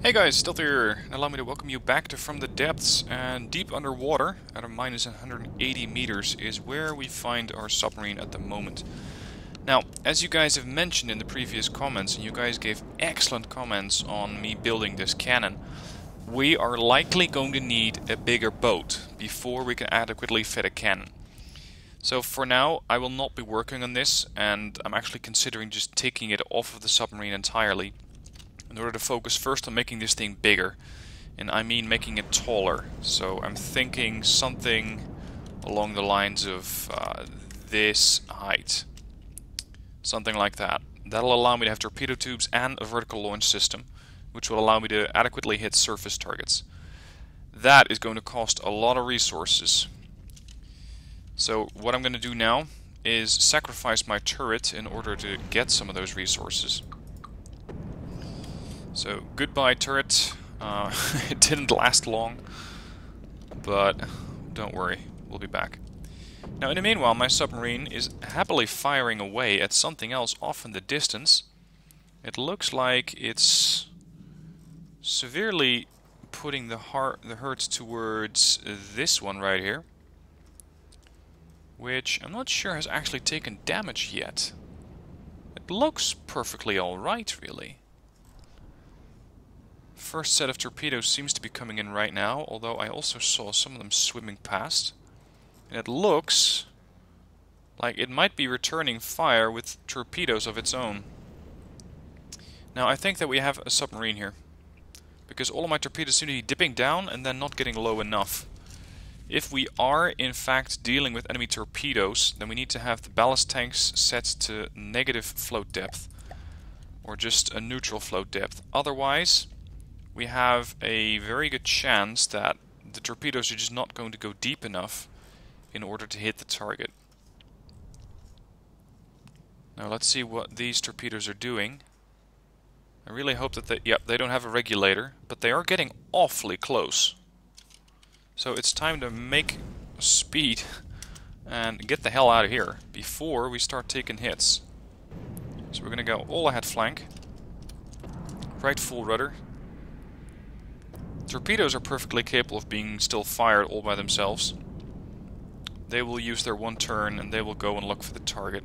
Hey guys, Stealth here. Allow me to welcome you back to From the Depths, and deep underwater, at a minus 180 meters, is where we find our submarine at the moment. Now, as you guys have mentioned in the previous comments, and you guys gave excellent comments on me building this cannon, we are likely going to need a bigger boat before we can adequately fit a cannon. So for now, I will not be working on this, and I'm actually considering just taking it off of the submarine entirely, in order to focus first on making this thing bigger, and I mean making it taller. So I'm thinking something along the lines of this height. Something like that. That'll allow me to have torpedo tubes and a vertical launch system, which will allow me to adequately hit surface targets. That is going to cost a lot of resources. So what I'm going to do now is sacrifice my turret in order to get some of those resources. So, goodbye turret. It didn't last long, but don't worry, we'll be back. Now, in the meanwhile, my submarine is happily firing away at something else off in the distance. It looks like it's severely putting the hurt towards this one right here, which I'm not sure has actually taken damage yet. It looks perfectly alright, really. First set of torpedoes seems to be coming in right now, although I also saw some of them swimming past. And it looks like it might be returning fire with torpedoes of its own. Now I think that we have a submarine here, because all of my torpedoes seem to be dipping down and then not getting low enough. If we are in fact dealing with enemy torpedoes, then we need to have the ballast tanks set to negative float depth, or just a neutral float depth. Otherwise, we have a very good chance that the torpedoes are just not going to go deep enough in order to hit the target. Now let's see what these torpedoes are doing. I really hope that they don't have a regulator, but they are getting awfully close. So it's time to make speed and get the hell out of here before we start taking hits. So we're going to go all ahead flank, right full rudder. Torpedoes are perfectly capable of being still fired all by themselves. They will use their one turn and they will go and look for the target.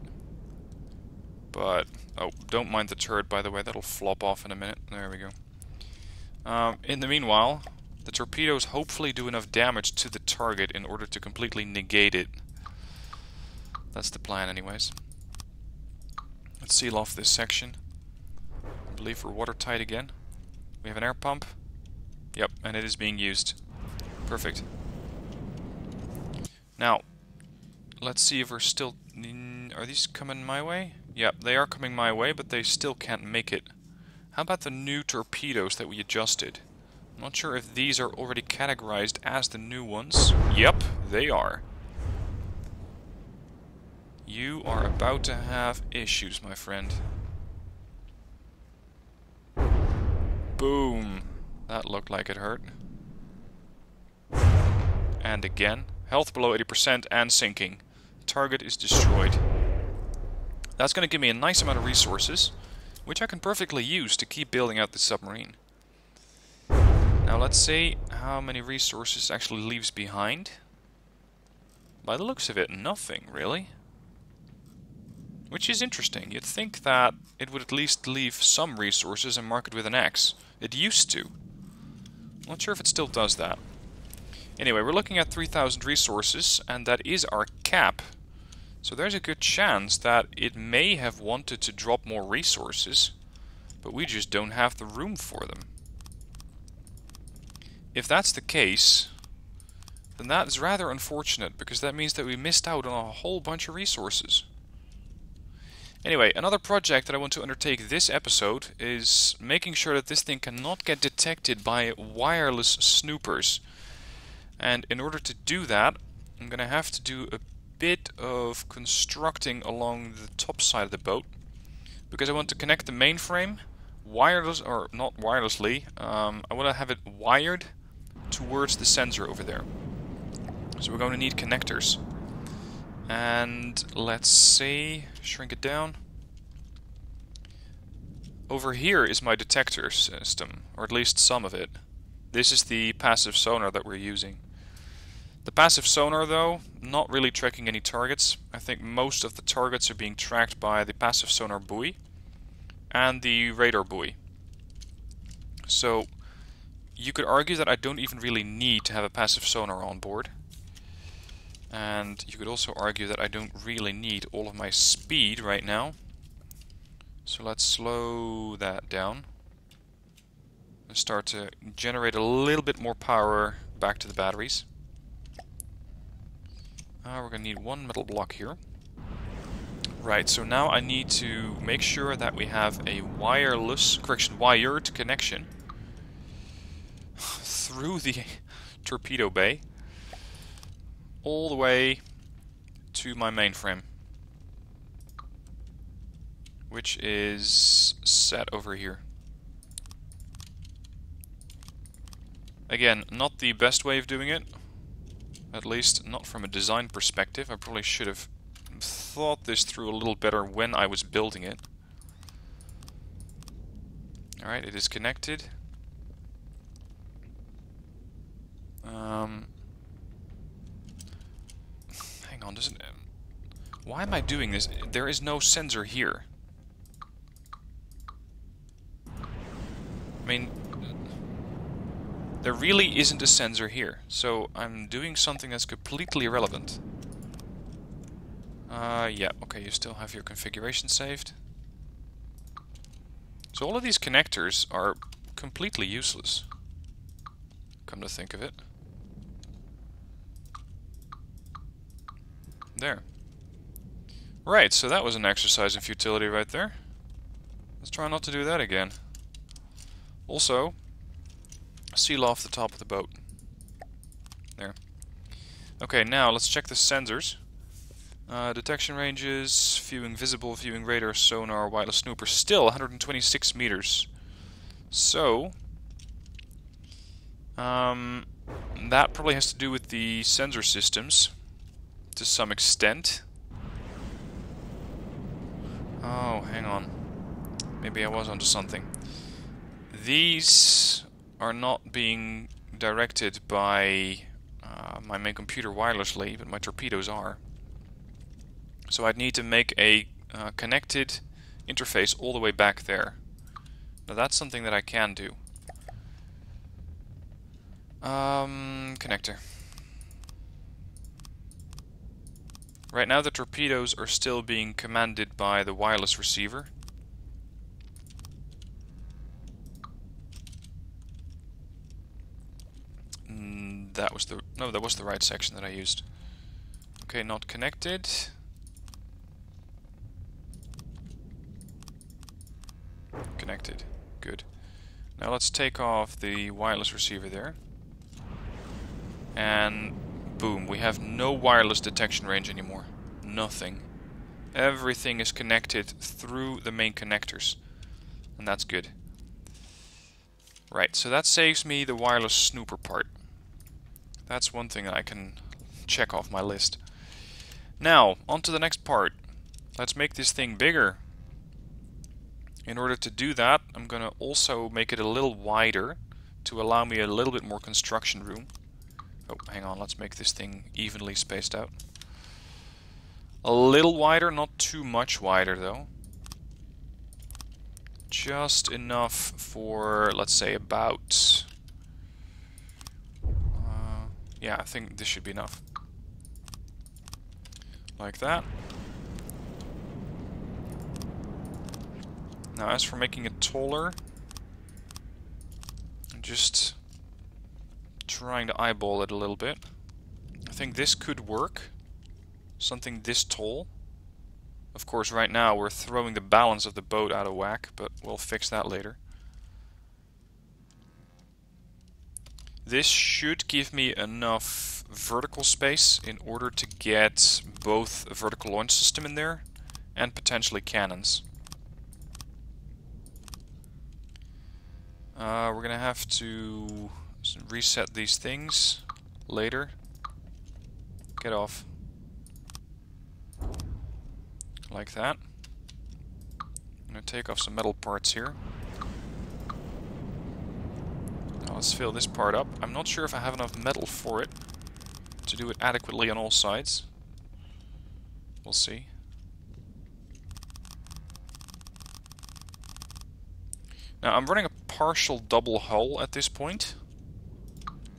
But, oh, don't mind the turret, by the way, that'll flop off in a minute. There we go. In the meanwhile, the torpedoes hopefully do enough damage to the target in order to completely negate it. That's the plan anyways. Let's seal off this section. I believe we're watertight again. We have an air pump. Yep, and it is being used. Perfect. Now, let's see if we're still... Are these coming my way? Yep, they are coming my way, but they still can't make it. How about the new torpedoes that we adjusted? I'm not sure if these are already categorized as the new ones. Yep, they are. You are about to have issues, my friend. Boom. That looked like it hurt. And again, health below 80% and sinking. Target is destroyed. That's going to give me a nice amount of resources, which I can perfectly use to keep building out the submarine. Now let's see how many resources it actually leaves behind. By the looks of it, nothing really. Which is interesting. You'd think that it would at least leave some resources and mark it with an X. It used to. Not sure if it still does that. Anyway, we're looking at 3,000 resources, and that is our cap. So there's a good chance that it may have wanted to drop more resources, but we just don't have the room for them. If that's the case, then that is rather unfortunate, because that means that we missed out on a whole bunch of resources. Anyway, another project that I want to undertake this episode is making sure that this thing cannot get detected by wireless snoopers. And in order to do that, I'm going to have to do a bit of constructing along the top side of the boat, because I want to connect the mainframe wireless, or not wirelessly, I want to have it wired towards the sensor over there. So we're going to need connectors. And let's see, shrink it down. over here is my detector system, or at least some of it. This is the passive sonar that we're using. The passive sonar, though, not really tracking any targets. I think most of the targets are being tracked by the passive sonar buoy and the radar buoy. So you could argue that I don't even really need to have a passive sonar on board. And you could also argue that I don't really need all of my speed right now. So let's slow that down and start to generate a little bit more power back to the batteries. We're going to need one metal block here. Right, so now I need to make sure that we have a wired connection through the torpedo bay all the way to my mainframe, which is set over here. Again, not the best way of doing it, at least not from a design perspective. I probably should have thought this through a little better when I was building it. Alright, it is connected. Hang on, doesn't... Why am I doing this? There is no sensor here. I mean, there really isn't a sensor here, so I'm doing something that's completely irrelevant. Yeah, okay, you still have your configuration saved. So all of these connectors are completely useless, come to think of it. There. Right, so that was an exercise in futility right there. Let's try not to do that again. Also, seal off the top of the boat. There. Okay, now let's check the sensors. Detection ranges, viewing visible, viewing radar, sonar, wireless snooper, still 126 meters. So, that probably has to do with the sensor systems to some extent. Oh, hang on. Maybe I was onto something. These are not being directed by my main computer wirelessly, but my torpedoes are. So I'd need to make a connected interface all the way back there. Now that's something that I can do. Connector. Right now the torpedoes are still being commanded by the wireless receiver. That was the right section that I used. Okay, not connected. Connected. Good. Now let's take off the wireless receiver there. And boom, we have no wireless detection range anymore. Nothing. Everything is connected through the main connectors. And that's good. Right, so that saves me the wireless snooper part. That's one thing that I can check off my list. Now, on to the next part. Let's make this thing bigger. In order to do that, I'm going to also make it a little wider to allow me a little bit more construction room. Oh, hang on, let's make this thing evenly spaced out. A little wider, not too much wider though. Just enough for, let's say, about... yeah, I think this should be enough. Like that. Now, as for making it taller, I'm just trying to eyeball it a little bit. I think this could work. Something this tall. Of course, right now we're throwing the balance of the boat out of whack, but we'll fix that later. This should give me enough vertical space in order to get both a vertical launch system in there and potentially cannons. We're gonna have to reset these things later. Get off. Like that. I'm going to take off some metal parts here. Now let's fill this part up. I'm not sure if I have enough metal for it to do it adequately on all sides. We'll see. Now I'm running a partial double hull at this point,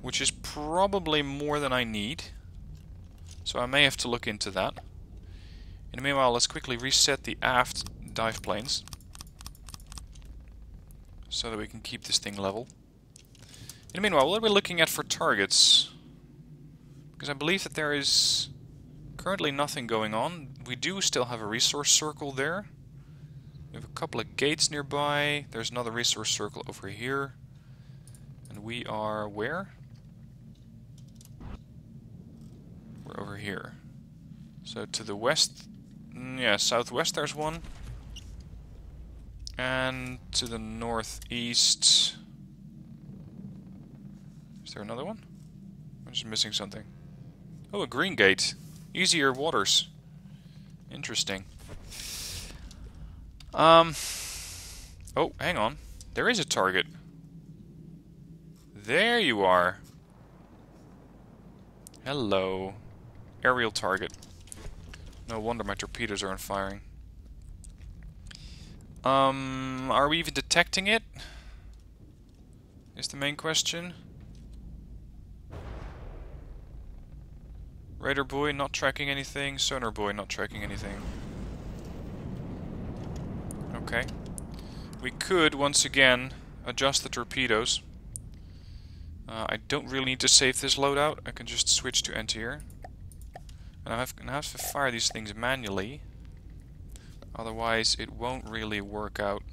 which is probably more than I need. So I may have to look into that. In the meanwhile, let's quickly reset the aft dive planes so that we can keep this thing level. In the meanwhile, what are we looking at for targets? Because I believe that there is currently nothing going on. We do still have a resource circle there. We have a couple of gates nearby. There's another resource circle over here. And we are where? We're over here. So to the west, yeah, southwest there's one. And to the northeast... Is there another one? I'm just missing something. Oh, a green gate. Easier waters. Interesting. Oh, hang on. There is a target. There you are. Hello. Aerial target. No wonder my torpedoes aren't firing. Are we even detecting it? Is the main question. Radar buoy not tracking anything. Sonar buoy not tracking anything. Okay. We could, once again, adjust the torpedoes. I don't really need to save this loadout. I can just switch to anti-air. And I have to fire these things manually. Otherwise, it won't really work out.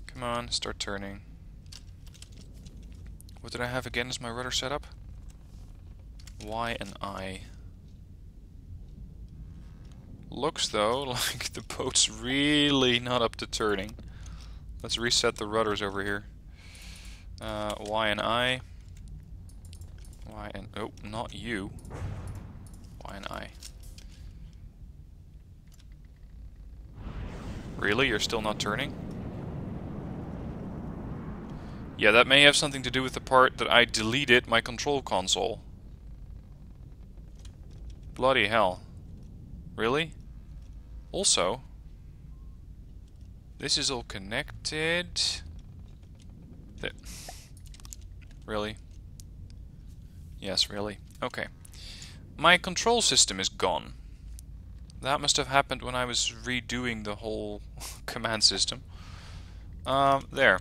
Come on, start turning. What did I have again as my rudder setup? Y and I. Looks though like the boat's really not up to turning. Let's reset the rudders over here. Y and I. Y and... oh, not you. Y and I. Really? You're still not turning? Yeah, that may have something to do with the part that I deleted my control console. Bloody hell. Really? Also, this is all connected. Really? Yes, really. Okay. My control system is gone. That must have happened when I was redoing the whole command system. There.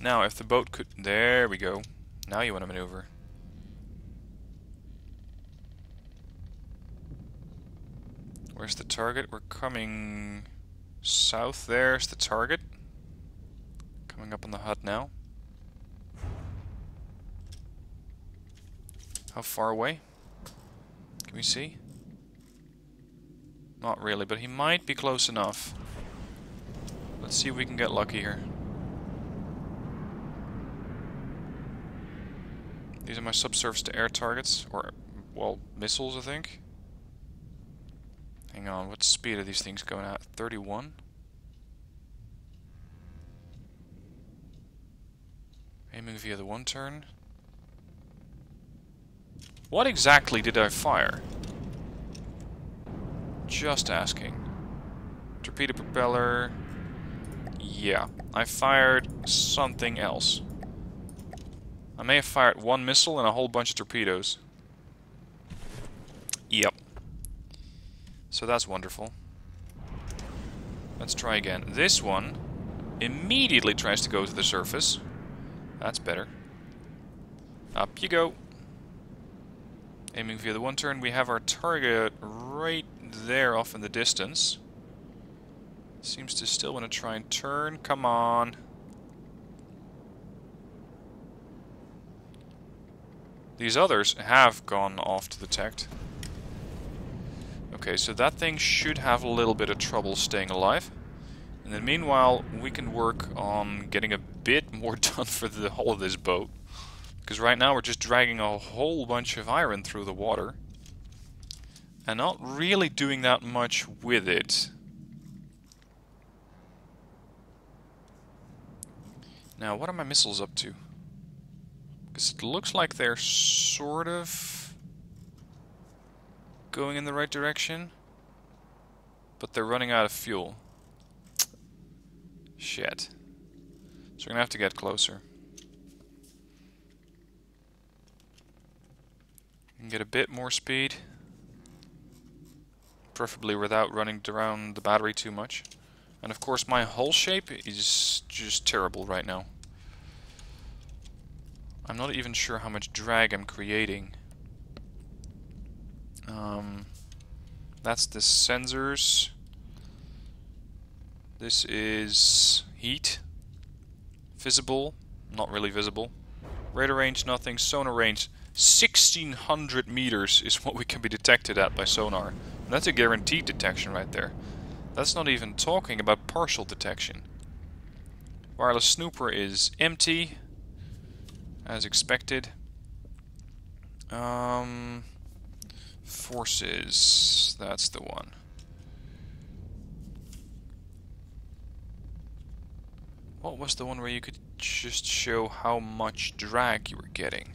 Now, if the boat could... there we go. Now you want to maneuver. Where's the target? We're coming south. There's the target. Coming up on the hut now. How far away? Can we see? Not really, but he might be close enough. Let's see if we can get lucky here. These are my subsurface to air targets, or, well, missiles, I think. Hang on, what speed are these things going at? 31? Aiming via the one turn. What exactly did I fire? Just asking. Torpedo propeller. Yeah, I fired something else. I may have fired one missile and a whole bunch of torpedoes. Yep. So that's wonderful. Let's try again. This one immediately tries to go to the surface. That's better. Up you go. Aiming via the one turn. We have our target right there off in the distance. Seems to still want to try and turn. Come on. These others have gone off to detect. Okay, so that thing should have a little bit of trouble staying alive. And then meanwhile, we can work on getting a bit more done for the hull of this boat. Because right now we're just dragging a whole bunch of iron through the water. and not really doing that much with it. Now, what are my missiles up to? Because it looks like they're sort of going in the right direction, but they're running out of fuel. Shit. So we're gonna have to get closer. And get a bit more speed. Preferably without running around the battery too much. And of course my hull shape is just terrible right now. I'm not even sure how much drag I'm creating. That's the sensors. This is heat. Visible, not really visible. Radar range, nothing. Sonar range, 1600 meters is what we can be detected at by sonar. And that's a guaranteed detection right there. That's not even talking about partial detection. Wireless snooper is empty, as expected. Forces, that's the one. What was the one where you could just show how much drag you were getting?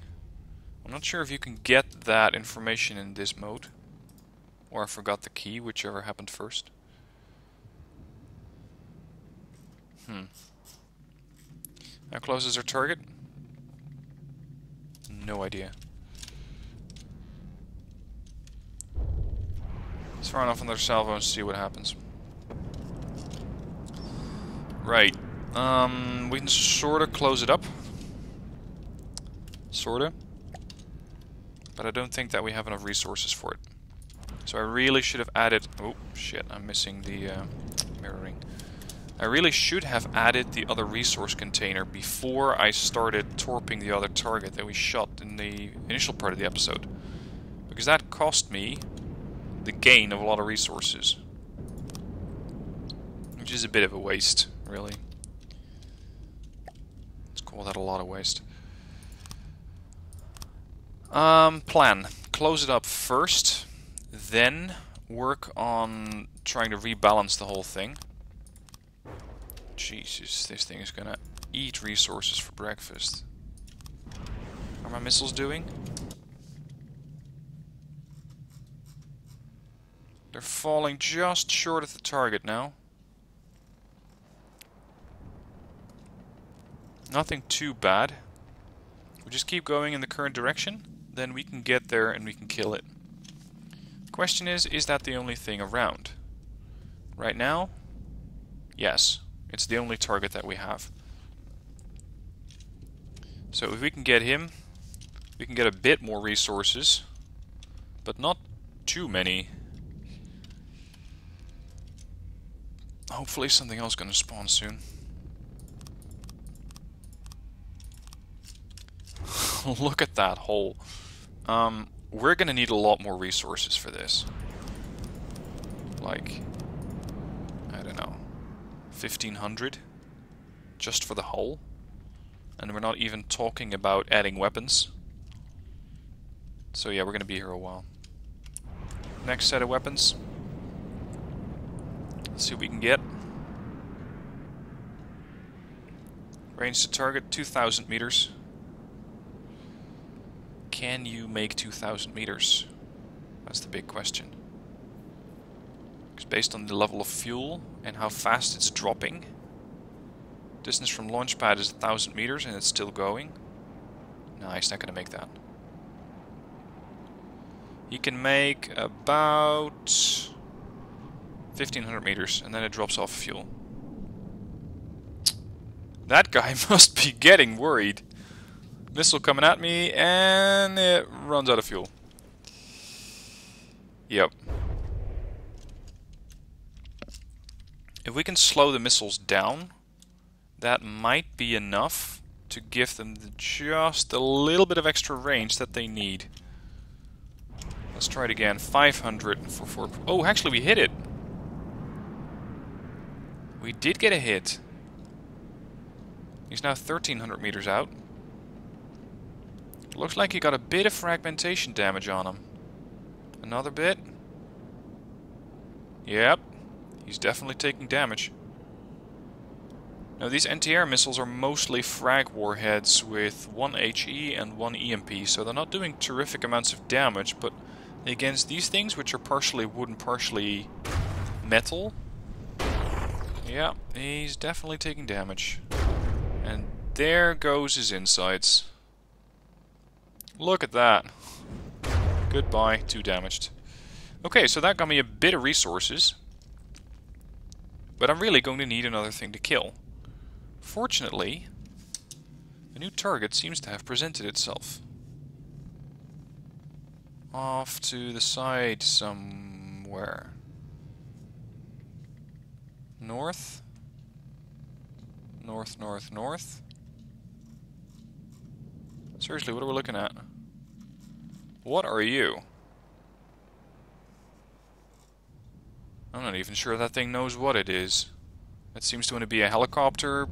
I'm not sure if you can get that information in this mode. Or I forgot the key, whichever happened first. How close is our target? No idea. Let's fire off another salvo and see what happens. Right. We can sorta close it up. Sorta. But I don't think that we have enough resources for it. So I really should have added... Oh, shit, I'm missing the mirroring. I really should have added the other resource container before I started torping the other target that we shot in the initial part of the episode. Because that cost me the gain of a lot of resources. Which is a bit of a waste, really. Let's call that a lot of waste. Plan. Close it up first, then work on trying to rebalance the whole thing. Jesus, this thing is gonna eat resources for breakfast. How are my missiles doing? They're falling just short of the target now. Nothing too bad. We just keep going in the current direction, then we can get there and we can kill it. Question is that the only thing around? Right now, yes, it's the only target that we have. So if we can get him, we can get a bit more resources, but not too many. Hopefully something else is going to spawn soon. Look at that hole. We're going to need a lot more resources for this. Like, I don't know, 1500 just for the hull. And we're not even talking about adding weapons. So yeah, we're going to be here a while. Next set of weapons. Let's see what we can get. Range to target 2000 meters. Can you make 2000 meters? That's the big question. Because based on the level of fuel and how fast it's dropping, distance from launch pad is 1000 meters and it's still going. No, he's not going to make that. He can make about 1500 meters and then it drops off fuel. That guy must be getting worried. Missile coming at me and it runs out of fuel. Yep. If we can slow the missiles down, that might be enough to give them just a little bit of extra range that they need. Let's try it again. 500 for 4... Oh, actually we hit it. We did get a hit. He's now 1300 meters out. Looks like he got a bit of fragmentation damage on him. Another bit. Yep, he's definitely taking damage. Now these anti-air missiles are mostly frag warheads with 1 HE and 1 EMP, so they're not doing terrific amounts of damage, but against these things, which are partially wood and partially metal, yeah, he's definitely taking damage. And there goes his insides. Look at that. Goodbye, 2 damaged. Okay, so that got me a bit of resources, but I'm really going to need another thing to kill. Fortunately, a new target seems to have presented itself. Off to the side somewhere. North? North, north, north? Seriously, what are we looking at? What are you? I'm not even sure that thing knows what it is. It seems to want to be a helicopter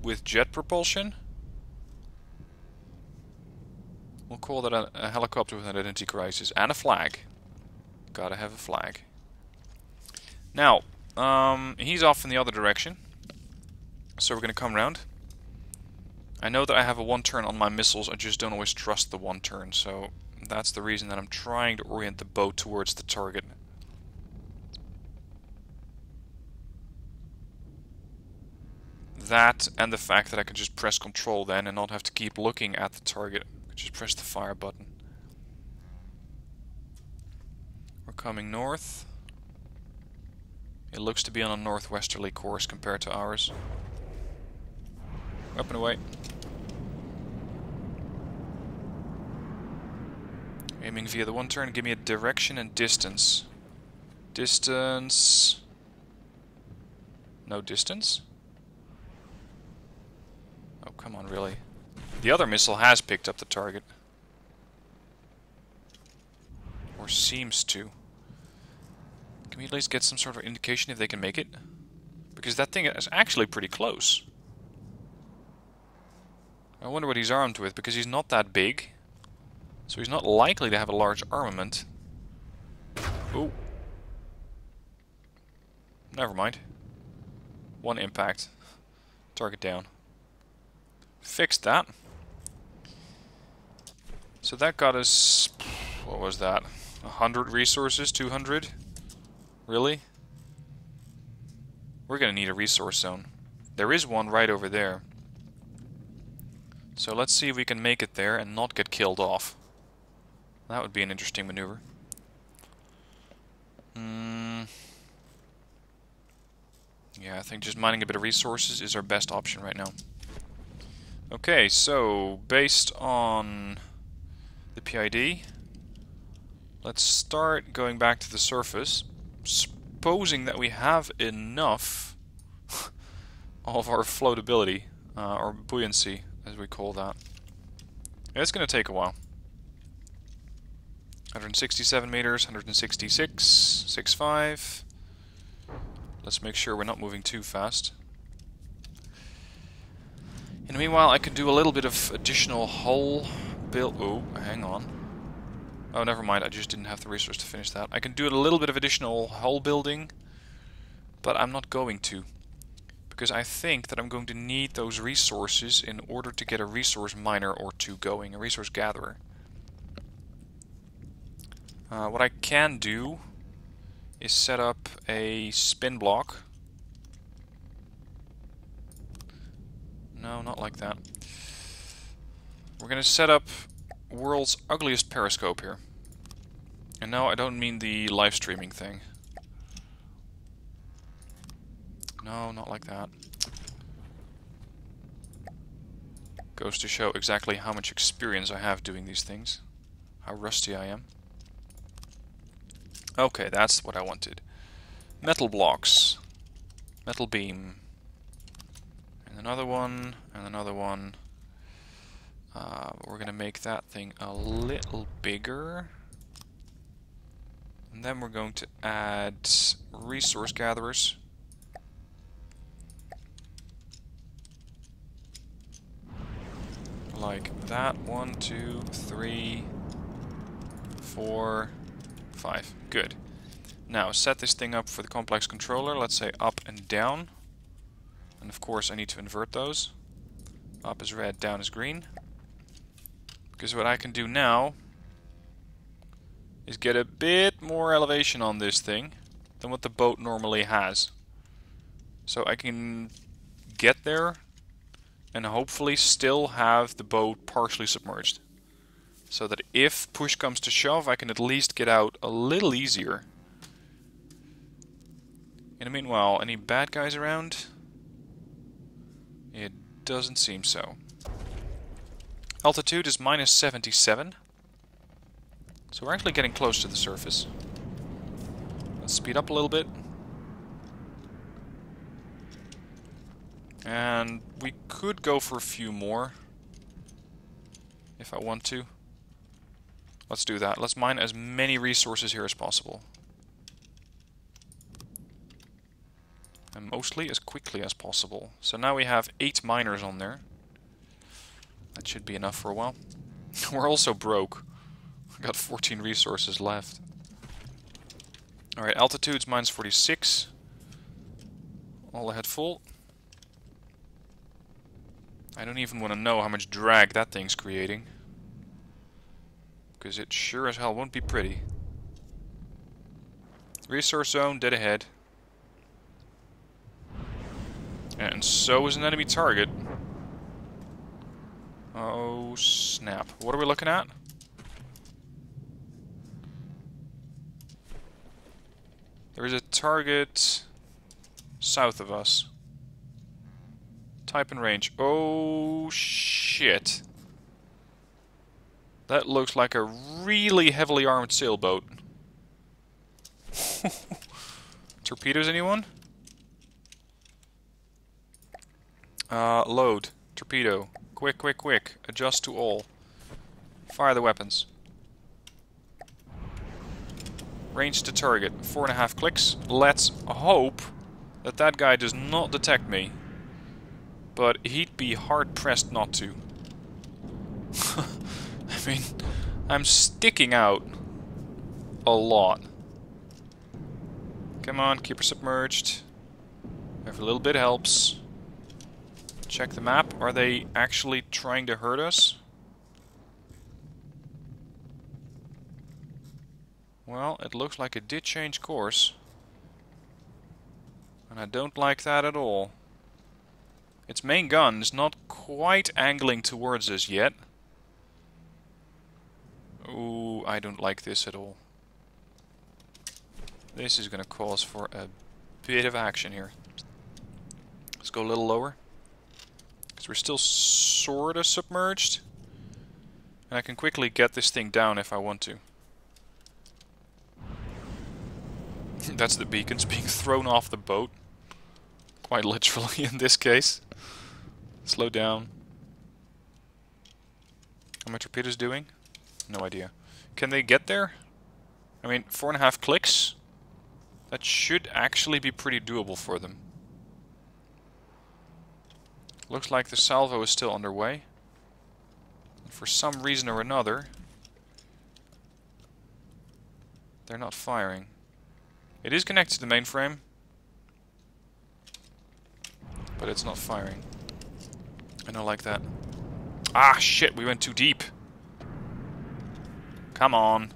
with jet propulsion. We'll call that a helicopter with an identity crisis. And a flag. Gotta have a flag. Now, he's off in the other direction. So we're gonna come round. I know that I have a 1 turn on my missiles, I just don't always trust the 1 turn, so that's the reason that I'm trying to orient the boat towards the target. That, and the fact that I can just press control then and not have to keep looking at the target. I can just press the fire button. We're coming north. It looks to be on a northwesterly course compared to ours. Up and away. Aiming via the 1 turn, give me a direction and distance. Distance... No distance? Oh, come on, really. The other missile has picked up the target. Or seems to. Can we at least get some sort of indication if they can make it? Because that thing is actually pretty close. I wonder what he's armed with, because he's not that big. So he's not likely to have a large armament. Ooh. Never mind. 1 impact. Target down. Fixed that. So that got us... What was that? 100 resources? 200? Really? We're gonna need a resource zone. There is one right over there. So let's see if we can make it there and not get killed off. That would be an interesting maneuver. Yeah, I think just mining a bit of resources is our best option right now. Okay, so based on the PID, let's start going back to the surface, supposing that we have enough of our floatability, or buoyancy, as we call that. Yeah, it's going to take a while. 167 meters, 166, 65. Let's make sure we're not moving too fast. In the meanwhile, I could do a little bit of additional hull build. Oh, hang on. Oh, never mind. I just didn't have the resource to finish that. I can do a little bit of additional hull building, but I'm not going to, because I think that I'm going to need those resources in order to get a resource miner or 2 going, a resource gatherer. What I can do is set up a spin block. No, not like that. We're going to set up world's ugliest periscope here. And no, I don't mean the live streaming thing. No, not like that. Goes to show exactly how much experience I have doing these things. How rusty I am. Okay, that's what I wanted. Metal blocks. Metal beam. And another one, and another one. We're gonna make that thing a little bigger. And then we're going to add resource gatherers. Like that. 1, 2, 3, 4, 5. Good. Now, set this thing up for the complex controller. Let's say up and down. And of course I need to invert those. Up is red, down is green. Because what I can do now is get a bit more elevation on this thing than what the boat normally has. So I can get there and hopefully still have the boat partially submerged. So that if push comes to shove, I can at least get out a little easier. In the meanwhile, any bad guys around? It doesn't seem so. Altitude is minus 77. So we're actually getting close to the surface. Let's speed up a little bit. And we could go for a few more if I want to. Let's do that. Let's mine as many resources here as possible. And mostly as quickly as possible. So now we have 8 miners on there. That should be enough for a while. We're also broke. We've got 14 resources left. Alright, altitude's minus 46. All ahead full. I don't even want to know how much drag that thing's creating. Because it sure as hell won't be pretty. Resource zone, dead ahead. And so is an enemy target. Oh snap. What are we looking at? There is a target south of us. Type and range. Oh shit. That looks like a really heavily armed sailboat. Torpedoes, anyone? Load. Torpedo. Quick, quick, quick. Adjust to all. Fire the weapons. Range to target. 4.5 clicks. Let's hope that that guy does not detect me. But he'd be hard-pressed not to. I mean, I'm sticking out a lot. Come on, keep her submerged. Every little bit helps. Check the map. Are they actually trying to hurt us? Well, it looks like it did change course. And I don't like that at all. Its main gun is not quite angling towards us yet. Ooh, I don't like this at all. This is gonna cause for a bit of action here. Let's go a little lower. Because we're still sorta submerged. And I can quickly get this thing down if I want to. That's the beacons being thrown off the boat. Quite literally in this case. Slow down. How my torpedoes doing? No idea. Can they get there? I mean, 4.5 clicks? That should actually be pretty doable for them. Looks like the salvo is still underway. And for some reason or another, they're not firing. It is connected to the mainframe, but it's not firing. I don't like that. Ah, shit, we went too deep. Come on.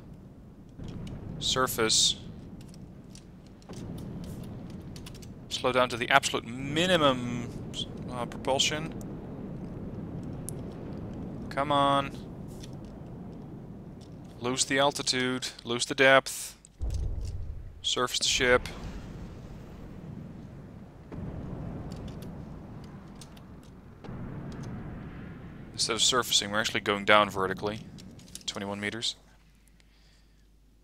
Surface. Slow down to the absolute minimum propulsion. Come on. Lose the altitude. Lose the depth. Surface the ship. Instead of surfacing, we're actually going down vertically. 21 meters.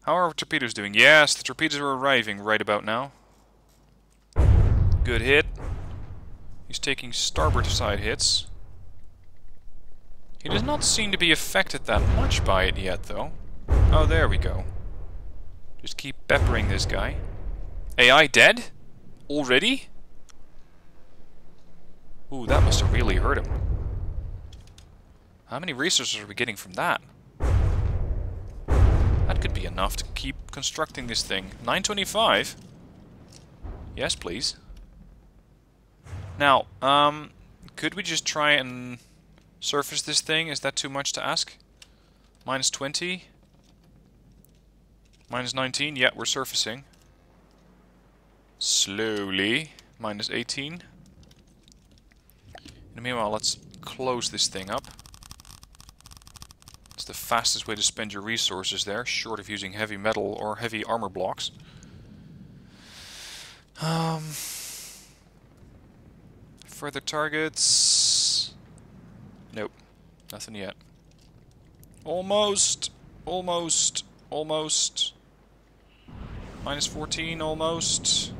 How are our torpedoes doing? Yes, the torpedoes are arriving right about now. Good hit. He's taking starboard side hits. He does not seem to be affected that much by it yet, though. Oh, there we go. Just keep peppering this guy. AI dead? Already? Ooh, that must have really hurt him. How many resources are we getting from that? That could be enough to keep constructing this thing. 925? Yes, please. Now, could we just try and surface this thing? Is that too much to ask? Minus 20? Minus 19? Yeah, we're surfacing. Slowly. Minus 18. In the meanwhile, let's close this thing up. It's the fastest way to spend your resources there, short of using heavy metal or heavy armor blocks. Further targets... Nope. Nothing yet. Almost! Almost! Almost! Minus 14, almost.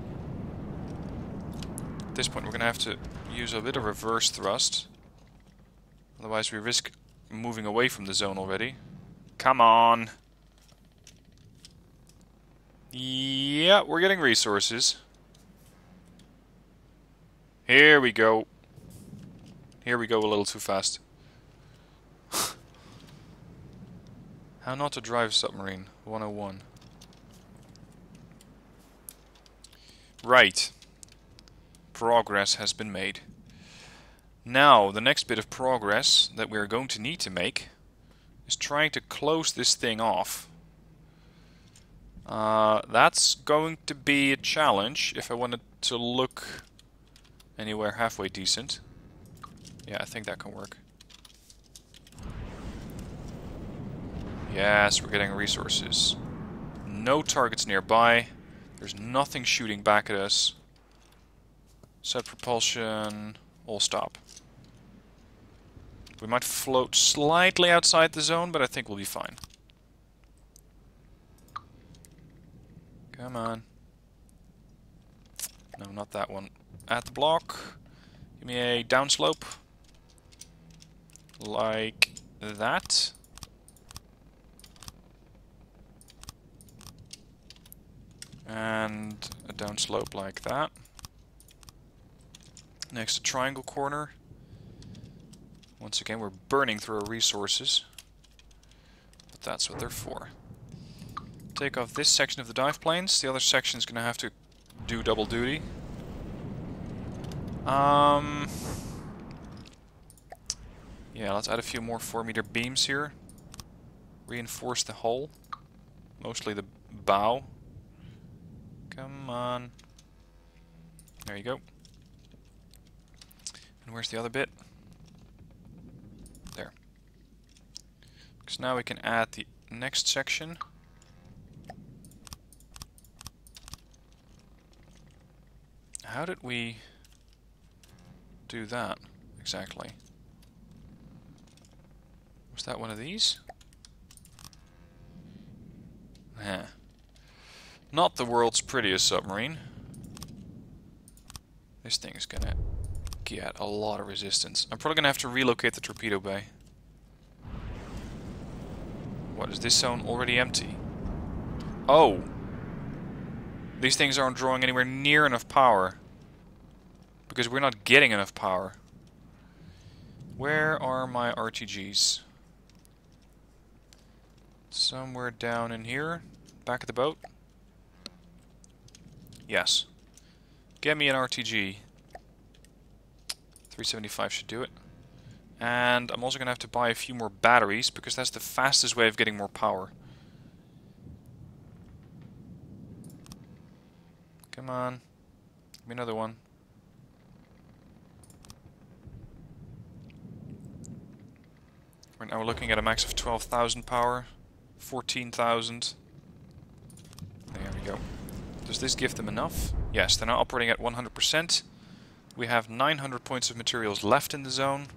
At this point we're going to have to use a bit of reverse thrust. Otherwise we risk moving away from the zone already. Come on! Yeah, we're getting resources. Here we go. Here we go a little too fast. How not to drive a submarine. 101. Right. Progress has been made. Now, the next bit of progress that we're going to need to make is trying to close this thing off. That's going to be a challenge if I wanted to look anywhere halfway decent. Yeah, I think that can work. Yes, we're getting resources. No targets nearby. There's nothing shooting back at us. Set propulsion. All stop. We might float slightly outside the zone, but I think we'll be fine. Come on. No, not that one. At the block. Give me a downslope. Like that. And a downslope like that. Next, a triangle corner. Once again, we're burning through our resources. But that's what they're for. Take off this section of the dive planes. The other section is going to have to do double duty. Yeah, let's add a few more 4-meter beams here. Reinforce the hull. Mostly the bow. Come on. There you go. And where's the other bit? There. Because now we can add the next section. How did we do that exactly? Was that one of these? Not the world's prettiest submarine. This thing is gonna get a lot of resistance. I'm probably gonna have to relocate the torpedo bay. What, is this zone already empty? Oh! These things aren't drawing anywhere near enough power. Because we're not getting enough power. Where are my RTGs? Somewhere down in here. Back of the boat. Yes. Get me an RTG. 375 should do it. And I'm also going to have to buy a few more batteries, because that's the fastest way of getting more power. Come on. Give me another one. Right now we're looking at a max of 12,000 power. 14,000. There we go. Does this give them enough? Yes, they're now operating at 100%. We have 900 points of materials left in the zone.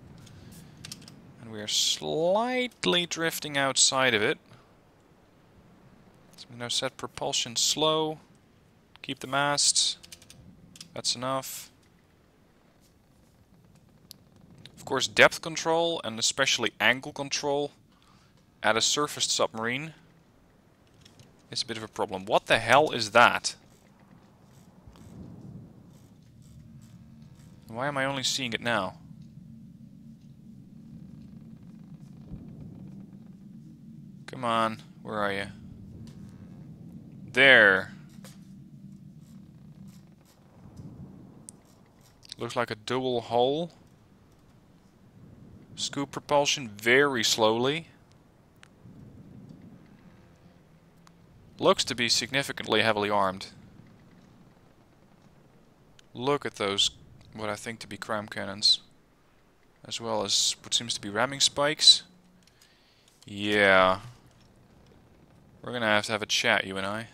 And we are slightly drifting outside of it. So we now set propulsion slow. Keep the masts. That's enough. Of course, depth control and especially angle control at a surfaced submarine is a bit of a problem. What the hell is that? Why am I only seeing it now? Come on, where are you? There. Looks like a dual hull. Scoop propulsion very slowly. Looks to be significantly heavily armed. Look at those, what I think to be cram cannons. As well as what seems to be ramming spikes. Yeah. We're gonna have a chat, you and I.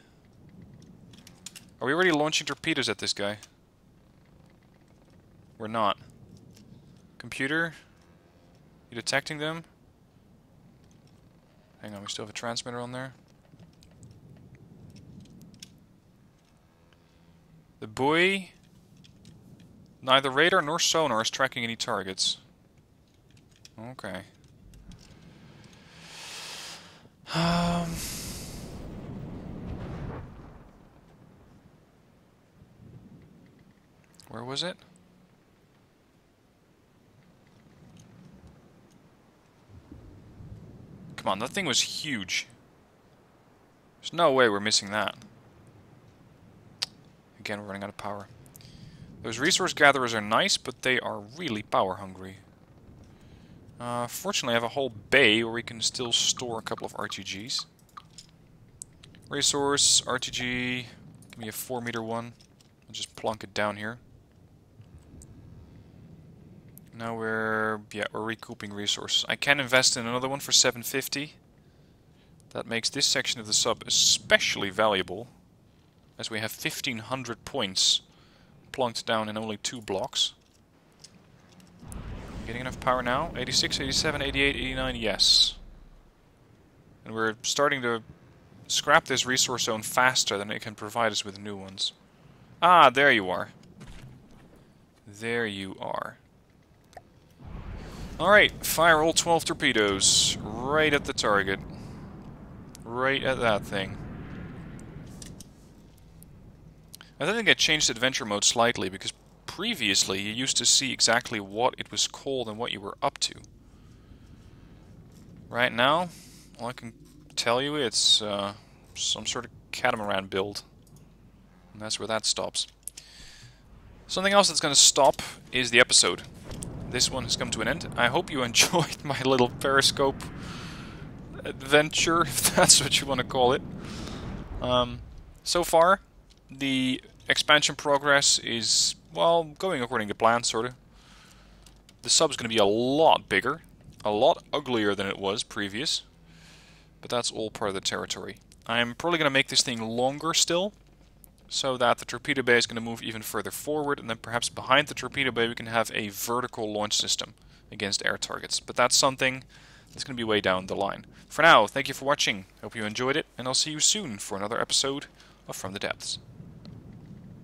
Are we already launching torpedoes at this guy? We're not. Computer? You detecting them? Hang on, we still have a transmitter on there. The buoy. Neither radar nor sonar is tracking any targets. Okay. Where was it? Come on, that thing was huge. There's no way we're missing that. Again, we're running out of power. Those resource gatherers are nice, but they are really power hungry. Fortunately, I have a whole bay where we can still store a couple of RTGs. Resource, RTG, give me a 4-meter one. I'll just plonk it down here. Now we're recouping resources. I can invest in another one for 750. That makes this section of the sub especially valuable, as we have 1,500 points plonked down in only 2 blocks. Getting enough power now? 86, 87, 88, 89, yes. And we're starting to scrap this resource zone faster than it can provide us with new ones. Ah, there you are. There you are. Alright, fire all 12 torpedoes. Right at the target. Right at that thing. I think I changed adventure mode slightly, because previously you used to see exactly what it was called and what you were up to. Right now, all I can tell you it's some sort of catamaran build. And that's where that stops. Something else that's going to stop is the episode. This one has come to an end. I hope you enjoyed my little periscope adventure, if that's what you want to call it. So far, the expansion progress is, well, going according to plan, sort of. The sub's going to be a lot bigger, a lot uglier than it was previous, but that's all part of the territory. I'm probably going to make this thing longer still, so that the torpedo bay is going to move even further forward, and then perhaps behind the torpedo bay we can have a vertical launch system against air targets. But that's something that's going to be way down the line. For now, thank you for watching. Hope you enjoyed it, and I'll see you soon for another episode of From the Depths.